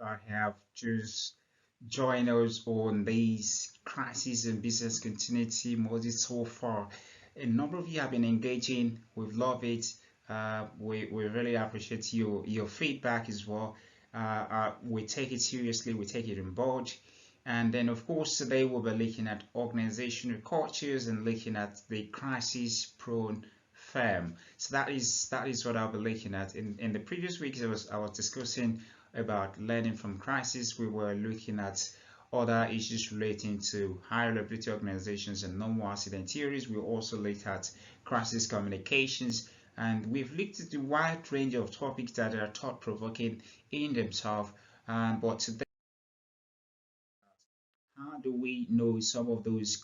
that have just joined us on these crisis and business continuity module so far. A number of you have been engaging. We love it. We really appreciate your feedback as well. We take it seriously. We take it on board. And then, of course, today we'll be looking at organizational cultures and looking at the crisis-prone firm. So that is what I'll be looking at. In the previous weeks, I was discussing about learning from crisis. We were looking at other issues relating to high reliability organizations and normal accident theories. We also looked at crisis communications, and we've looked at the wide range of topics that are thought-provoking in themselves. But today, how do we know some of those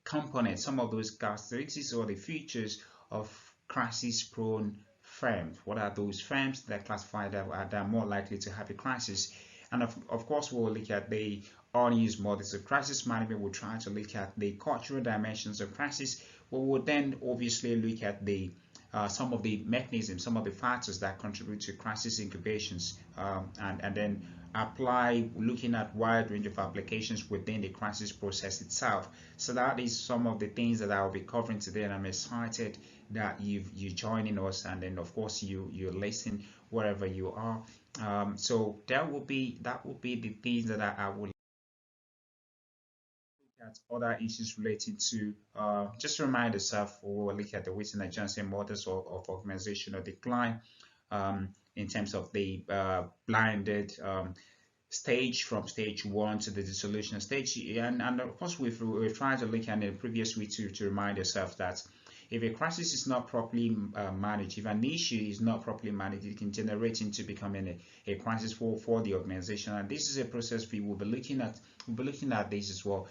components, some of those characteristics or the features of crisis-prone firms? What are those firms that are classified that are more likely to have a crisis? And of course, we'll look at the unused models of crisis management. We'll try to look at the cultural dimensions of crisis. We will then obviously look at the some of the mechanisms, some of the factors that contribute to crisis incubations, and then apply looking at wide range of applications within the crisis process itself. So that is some of the things that I'll be covering today, and I'm excited that you joining us, and then of course you listen wherever you are. So that will be the things that I would at other issues related to just remind yourself, we'll look at the Whitney Johnson models of organizational decline in terms of the blinded stage from stage one to the dissolution stage. And of course, we've tried to look at in the previous week to remind yourself that if a crisis is not properly managed, if an issue is not properly managed, it can generate into becoming a crisis for the organization. And this is a process we will be looking at. We'll be looking at this as well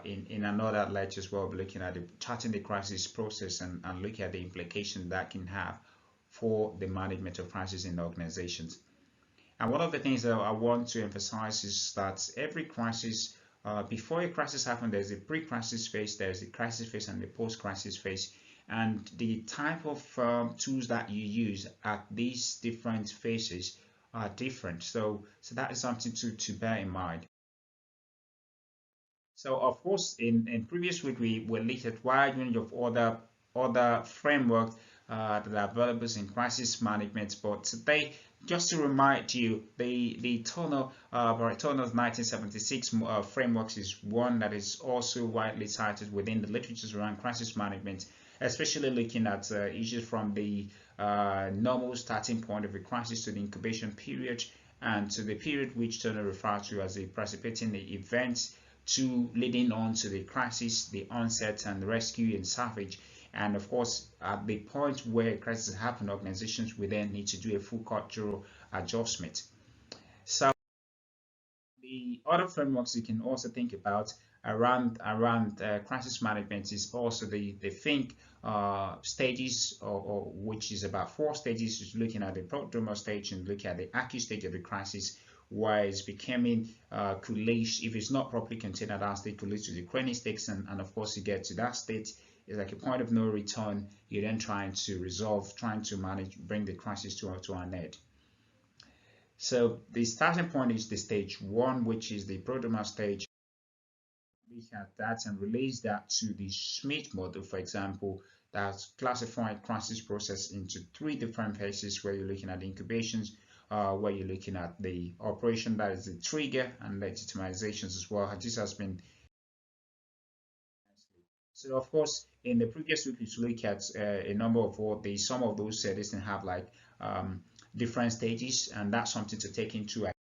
in another lecture as well. We'll be looking at charting the crisis process and looking at the implication that can have for the management of crisis in organizations. And one of the things that I want to emphasize is that every crisis, before a crisis happens, there's a pre-crisis phase, there's a crisis phase, and the post-crisis phase. And the type of tools that you use at these different phases are different. So that is something to bear in mind. So of course, in previous week we looked at wide range of other frameworks that are available in crisis management. But today, just to remind you, the Turner by Turner's 1976 frameworks is one that is also widely cited within the literatures around crisis management, especially looking at issues from the normal starting point of a crisis to the incubation period and to the period which Turner referred to as a precipitating event to leading on to the crisis, the onset and the rescue and salvage. And of course, at the point where crisis happen, organizations will then need to do a full cultural adjustment. So the other frameworks you can also think about around crisis management is also the think stages, or which is about 4 stages. Is looking at the prodromal stage and looking at the acute stage of the crisis, where it's becoming could lead, if it's not properly contained at that state, could lead to the chronic stakes, and of course you get to that state, it's like a point of no return. You're then trying to resolve, trying to manage, bring the crisis to an end. So the starting point is the stage one, which is the prodromal stage. We have that and release that to the Schmidt model, for example, that's classifying crisis process into 3 different phases, where you're looking at the incubations, where you're looking at the operation, that is the trigger, and legitimizations as well. This has been so. Of course, in the previous week, we look at a number of what the some of those settings have like different stages, and that's something to take into account.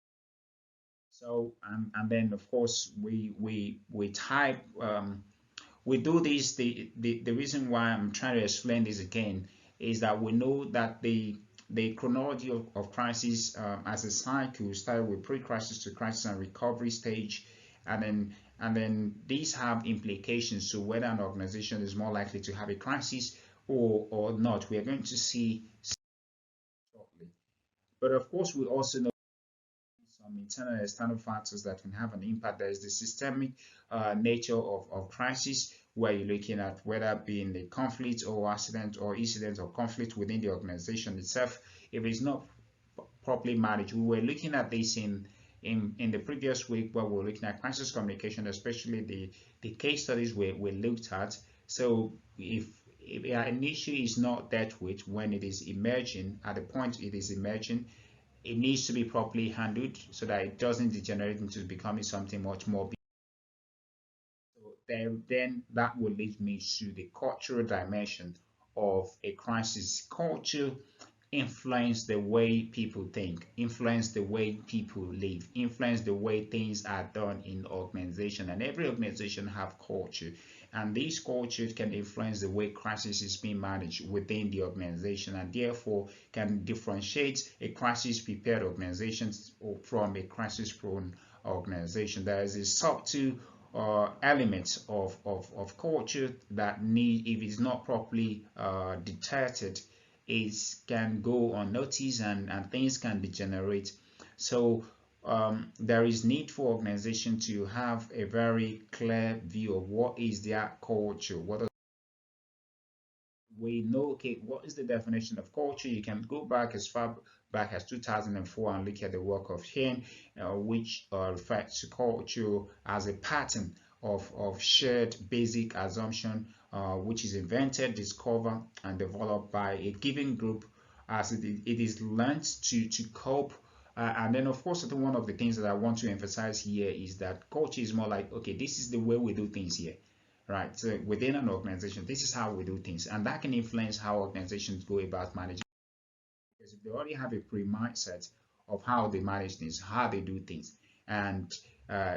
So and then of course we type we do this. The reason why I'm trying to explain this again is that we know that the chronology of crisis as a cycle started with pre-crisis to crisis and recovery stage, and then these have implications to whether an organization is more likely to have a crisis or not. We are going to see shortly. But of course, we also know some internal and external factors that can have an impact. There is the systemic nature of crisis, where you're looking at whether being the conflict or accident or incident or conflict within the organization itself. If it's not properly managed. We were looking at this in the previous week where we were looking at crisis communication, especially the case studies we looked at. So if an issue is not dealt with when it is emerging, at the point it is emerging, it needs to be properly handled so that it doesn't degenerate into becoming something much more. So then that will lead me to the cultural dimension of a crisis. Culture influence the way people think, influence the way people live, influence the way things are done in organization. And every organization have culture, and these cultures can influence the way crisis is being managed within the organization, and therefore can differentiate a crisis prepared organization from a crisis prone organization. There is a subtle elements of culture that need, if it's not properly detected, it can go unnoticed, and things can degenerate. So there is need for organization to have a very clear view of what is their culture. What we know, okay, what is the definition of culture? You can go back as far back as 2004 and look at the work of Shane, which refers to culture as a pattern of shared basic assumption, which is invented, discovered, and developed by a given group as it is learned to cope. And then, of course, I think one of the things that I want to emphasize here is that culture is more like, okay, this is the way we do things here, right? So within an organization, this is how we do things, and that can influence how organizations go about managing. Because if they already have a pre-mindset of how they manage things, how they do things, and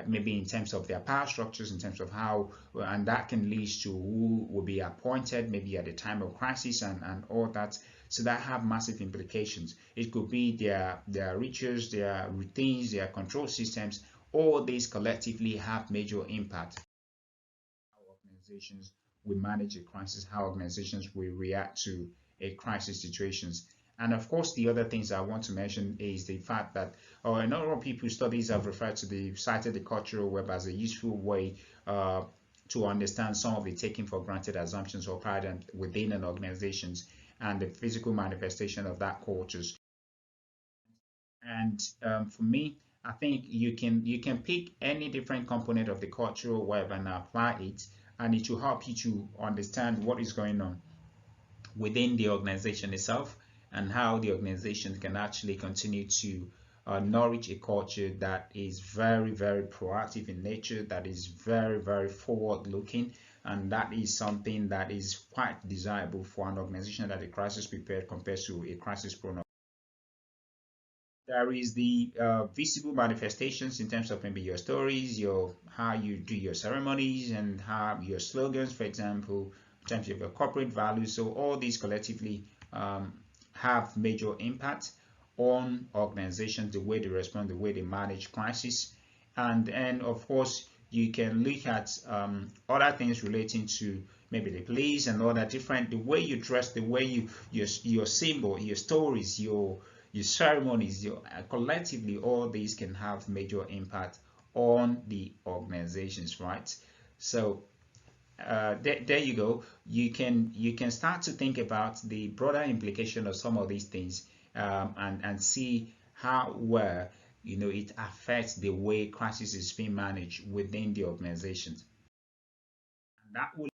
maybe in terms of their power structures, in terms of how, and that can lead to who will be appointed maybe at the time of crisis and all that. So that have massive implications. It could be their rituals, their routines, their control systems. All these collectively have major impact organizations will manage a crisis, how organizations will react to a crisis situations. And of course, the other things I want to mention is the fact that a number of people studies have referred to the cited the cultural web as a useful way to understand some of the taken for granted assumptions or paradigms within an organizations and the physical manifestation of that cultures. And for me, I think you can pick any different component of the cultural web and apply it, and it will help you to understand what is going on within the organization itself, and how the organization can actually continue to nourish a culture that is very, very proactive in nature, that is very, very forward looking, and that is something that is quite desirable for an organization that is crisis prepared compared to a crisis prone. There is the visible manifestations in terms of maybe your stories, your how you do your ceremonies, and how your slogans, for example, in terms of your corporate values. So all these collectively have major impact on organizations, the way they respond, the way they manage crisis. And of course, you can look at other things relating to maybe the police and all that different, the way you dress, the way your symbol, your stories, your ceremonies, your collectively, all these can have major impact on the organizations, right? So there you go. You can start to think about the broader implication of some of these things, and see how well it affects the way crisis is being managed within the organizations. And that will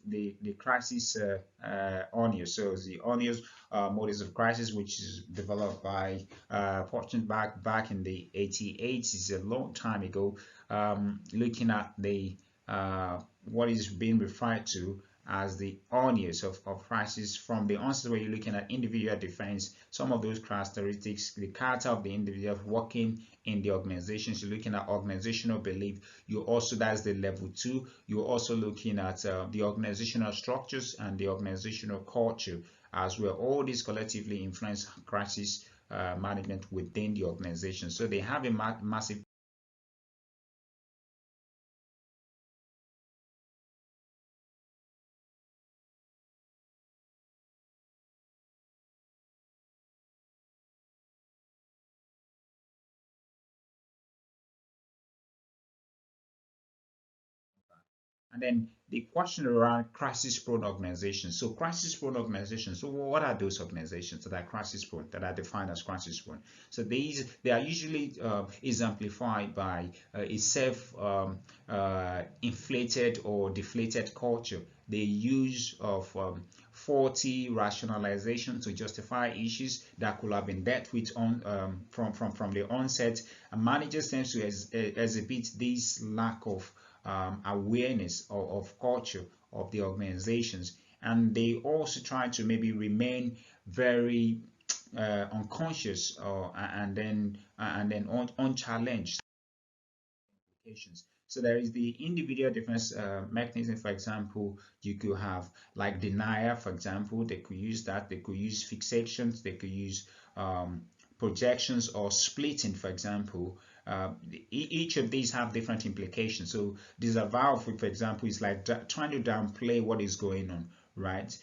the crisis onions. So the onions models of crisis, which is developed by Fortune back in the 88s, is a long time ago. Looking at the what is being referred to as the onions of crisis from the onset, where you're looking at individual defense, some of those characteristics, the character of the individual working in the organizations. You're looking at organizational belief. You also, that's the level 2. You're also looking at the organizational structures and the organizational culture as well. All these collectively influence crisis management within the organization. So they have a massive. And then the question around crisis-prone organizations. So crisis-prone organizations. So what are those organizations that are crisis-prone, that are defined as crisis-prone? So they are usually exemplified by a self-inflated or deflated culture. The use of faulty rationalization to justify issues that could have been dealt with from the onset. And managers tend to exhibit this lack of awareness of culture of the organizations, and they also try to maybe remain very unconscious and then unchallenged applications. So there is the individual defense mechanism. For example, you could have like denial. For example, they could use that. They could use fixations. They could use projections or splitting. For example, each of these have different implications. So disavow, for example, is like trying to downplay what is going on, right?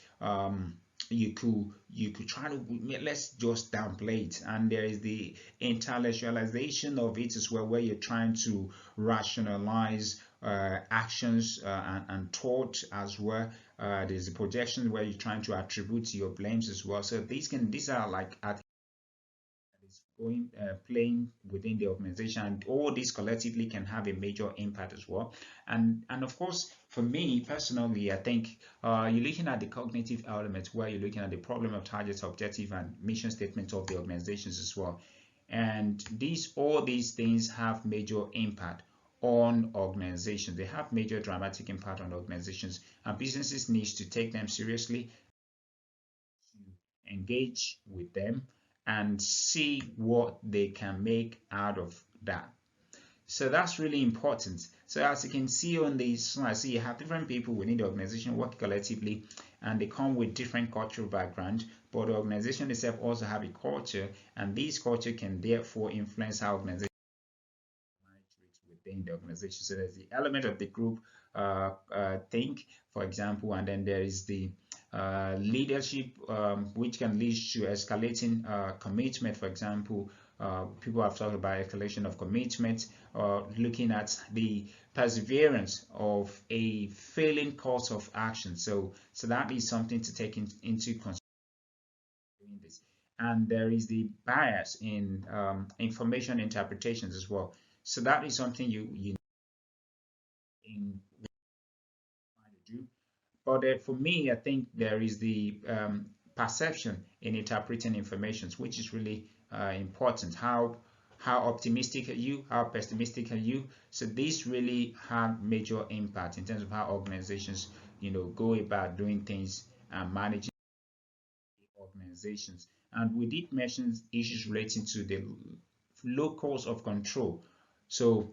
You could try to, let's just downplay it. And there is the intellectualization of it as well, where you're trying to rationalize actions and thought as well. There's a projection where you're trying to attribute your blames as well. So these are like at is going playing within the organization, and all these collectively can have a major impact as well. And of course, for me personally, I think you're looking at the cognitive element, where you're looking at the problem of target, objective, and mission statement of the organizations as well. And all these things have major impact on organizations. They have major dramatic impact on organizations, and businesses need to take them seriously, engage with them, and see what they can make out of that. So that's really important. So as you can see on this slide, so you have different people within the organization working collectively, and they come with different cultural background, but the organization itself also have a culture, and this culture can therefore influence how organizations within the organization. So there's the element of the group think, for example, and then there is the leadership, which can lead to escalating commitment. For example, people have talked about escalation of commitment, looking at the perseverance of a failing course of action. So that is something to take into consideration. This. And there is the bias in information interpretations as well. So that is something you in to do. But for me, I think there is the perception in interpreting information, which is really important. How optimistic are you? How pessimistic are you? So these really have major impact in terms of how organizations, go about doing things and managing organizations. And we did mention issues relating to the locus of control. So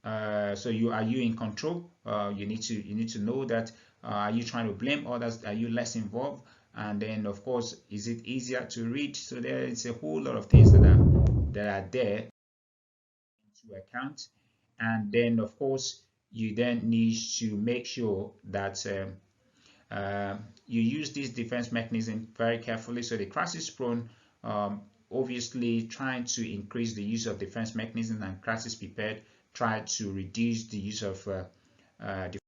are you in control? You need to know that. Are you trying to blame others? Are you less involved? And then of course, is it easier to read? So there is a whole lot of things that are there to account. And then of course, you then need to make sure that you use this defense mechanism very carefully. So the crisis prone, obviously trying to increase the use of defense mechanisms, and crisis prepared try to reduce the use of that is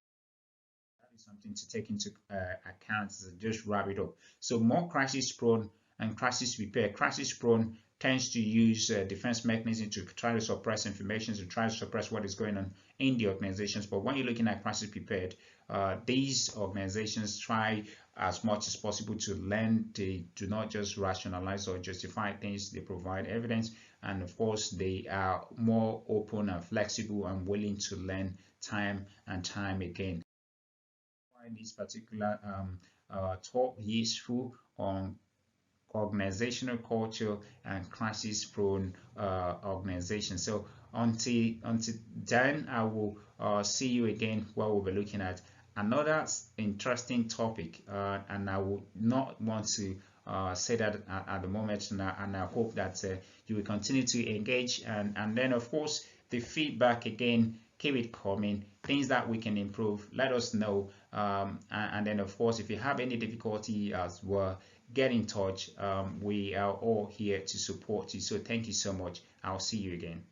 something to take into account. So just wrap it up. So more crisis prone and crisis prepared. Crisis prone tends to use defense mechanism to try to suppress information, to try to suppress what is going on in the organizations. But when you're looking at crisis prepared, these organizations try as much as possible to learn. They do not just rationalize or justify things. They provide evidence, and of course they are more open and flexible and willing to learn time and time again. Find this particular talk useful on organizational culture and crisis prone organization. So until then, I will see you again, where we'll be looking at another interesting topic, and I would not want to say that at the moment, and I hope that you will continue to engage, and then of course the feedback again, keep it coming. Things that we can improve, let us know, and then of course if you have any difficulty as well, get in touch. We are all here to support you. So thank you so much. I'll see you again.